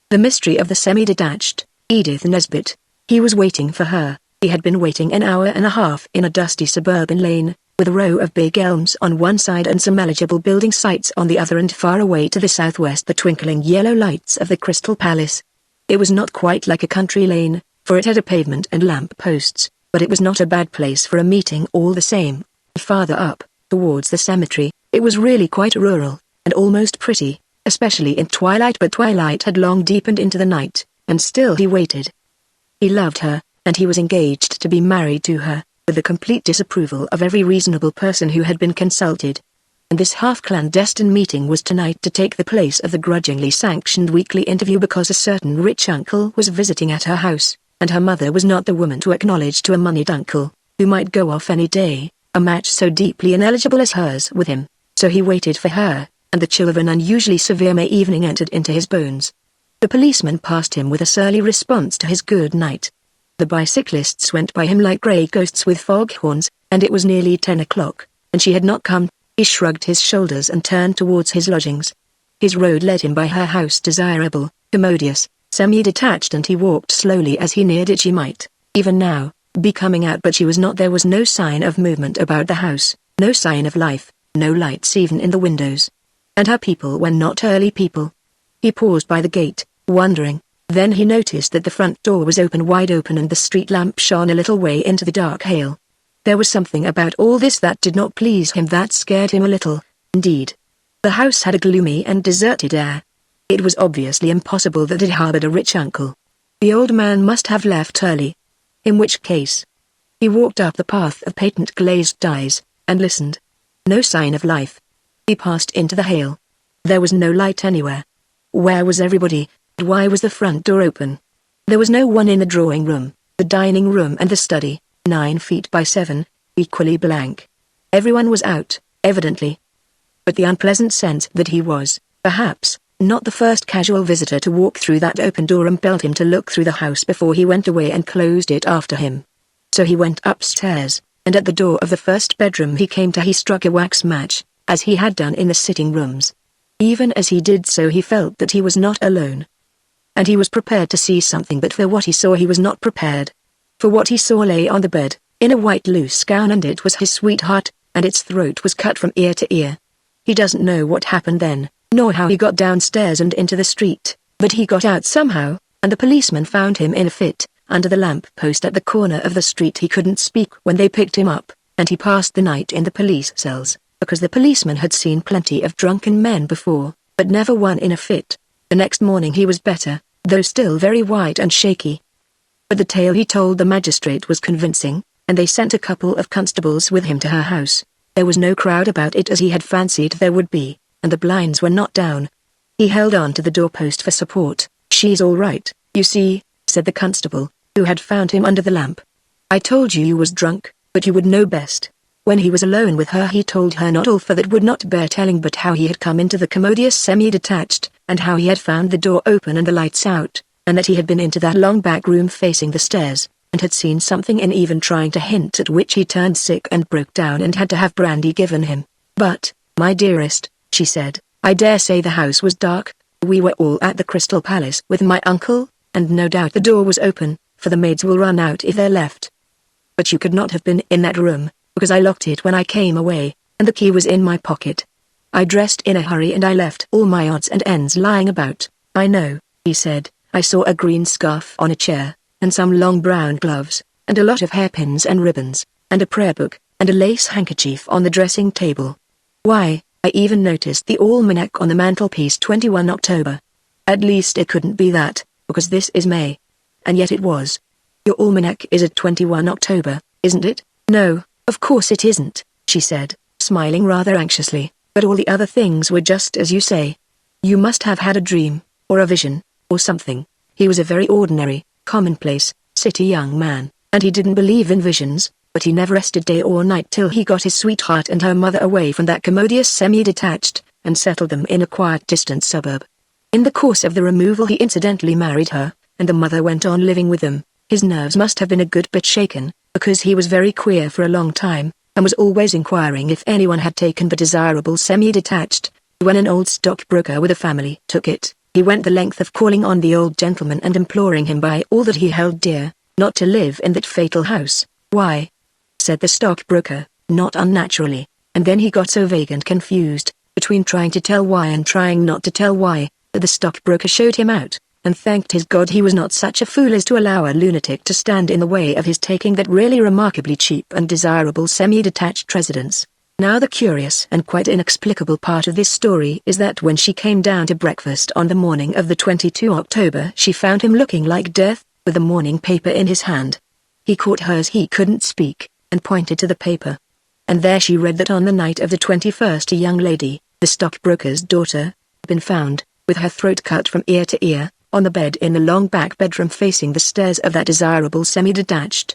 The mystery of the semi-detached, Edith Nesbit. He was waiting for her. He had been waiting an hour and a half in a dusty suburban lane, with a row of big elms on one side and some eligible building sites on the other, and far away to the southwest the twinkling yellow lights of the Crystal Palace. It was not quite like a country lane, for it had a pavement and lamp posts, but it was not a bad place for a meeting all the same. Farther up, towards the cemetery, it was really quite rural, and almost pretty, especially in twilight, but twilight had long deepened into the night, and still he waited. He loved her, and he was engaged to be married to her, with the complete disapproval of every reasonable person who had been consulted. And this half-clandestine meeting was tonight to take the place of the grudgingly sanctioned weekly interview, because a certain rich uncle was visiting at her house, and her mother was not the woman to acknowledge to a moneyed uncle, who might go off any day, a match so deeply ineligible as hers with him. So he waited for her, and the chill of an unusually severe May evening entered into his bones. The policeman passed him with a surly response to his good night. The bicyclists went by him like grey ghosts with foghorns, and it was nearly 10 o'clock, and she had not come. He shrugged his shoulders and turned towards his lodgings. His road led him by her house, desirable, commodious, semi-detached, and he walked slowly as he neared it. She might, even now, be coming out, but she was not. There was no sign of movement about the house, no sign of life, no lights even in the windows. And her people were not early people. He paused by the gate, wondering. Then he noticed that the front door was wide open, and the street lamp shone a little way into the dark hail. There was something about all this that did not please him, that scared him a little, indeed. The house had a gloomy and deserted air. It was obviously impossible that it harbored a rich uncle. The old man must have left early. In which case? He walked up the path of patent glazed eyes, and listened. No sign of life. He passed into the hail. There was no light anywhere. Where was everybody? Why was the front door open? There was no one in the drawing room, the dining room and the study, 9 feet by 7, equally blank. Everyone was out, evidently. But the unpleasant sense that he was, perhaps, not the first casual visitor to walk through that open door impelled him to look through the house before he went away and closed it after him. So he went upstairs, and at the door of the first bedroom he came to he struck a wax match, as he had done in the sitting rooms. Even as he did so he felt that he was not alone. And he was prepared to see something, but for what he saw he was not prepared. For what he saw lay on the bed, in a white loose gown, and it was his sweetheart, and its throat was cut from ear to ear. He doesn't know what happened then, nor how he got downstairs and into the street, but he got out somehow, and the policeman found him in a fit, under the lamp post at the corner of the street. He couldn't speak when they picked him up, and he passed the night in the police cells, because the policeman had seen plenty of drunken men before, but never one in a fit. The next morning he was better, though still very white and shaky. But the tale he told the magistrate was convincing, and they sent a couple of constables with him to her house. There was no crowd about it as he had fancied there would be, and the blinds were not down. He held on to the doorpost for support. "She's all right, you see," said the constable, who had found him under the lamp. "I told you you was drunk, but you would know best." When he was alone with her he told her not all, for that would not bear telling, but how he had come into the commodious semi-detached, and how he had found the door open and the lights out, and that he had been into that long back room facing the stairs, and had seen something, and even trying to hint at which he turned sick and broke down and had to have brandy given him. "But, my dearest," she said, "I dare say the house was dark. We were all at the Crystal Palace with my uncle, and no doubt the door was open, for the maids will run out if they're left. But you could not have been in that room, because I locked it when I came away, and the key was in my pocket. I dressed in a hurry and I left all my odds and ends lying about." "I know," he said. "I saw a green scarf on a chair, and some long brown gloves, and a lot of hairpins and ribbons, and a prayer book, and a lace handkerchief on the dressing table. Why, I even noticed the almanac on the mantelpiece, 21 October. At least it couldn't be that, because this is May. And yet it was. Your almanac is at 21 October, isn't it?" "No, of course it isn't," she said, smiling rather anxiously, "but all the other things were just as you say. You must have had a dream, or a vision, or something." He was a very ordinary, commonplace, city young man, and he didn't believe in visions, but he never rested day or night till he got his sweetheart and her mother away from that commodious semi-detached, and settled them in a quiet distant suburb. In the course of the removal he incidentally married her, and the mother went on living with them. His nerves must have been a good bit shaken, because he was very queer for a long time, and was always inquiring if anyone had taken the desirable semi-detached. When an old stockbroker with a family took it, He went the length of calling on the old gentleman and imploring him by all that he held dear, not to live in that fatal house. "Why?" said the stockbroker, not unnaturally, and then he got so vague and confused, between trying to tell why and trying not to tell why, that the stockbroker showed him out, and thanked his God he was not such a fool as to allow a lunatic to stand in the way of his taking that really remarkably cheap and desirable semi-detached residence. Now the curious and quite inexplicable part of this story is that when she came down to breakfast on the morning of the 22 October she found him looking like death, with the morning paper in his hand. He caught her as he couldn't speak, and pointed to the paper. And there she read that on the night of the 21st a young lady, the stockbroker's daughter, had been found, with her throat cut from ear to ear, on the bed in the long back bedroom facing the stairs of that desirable semi-detached,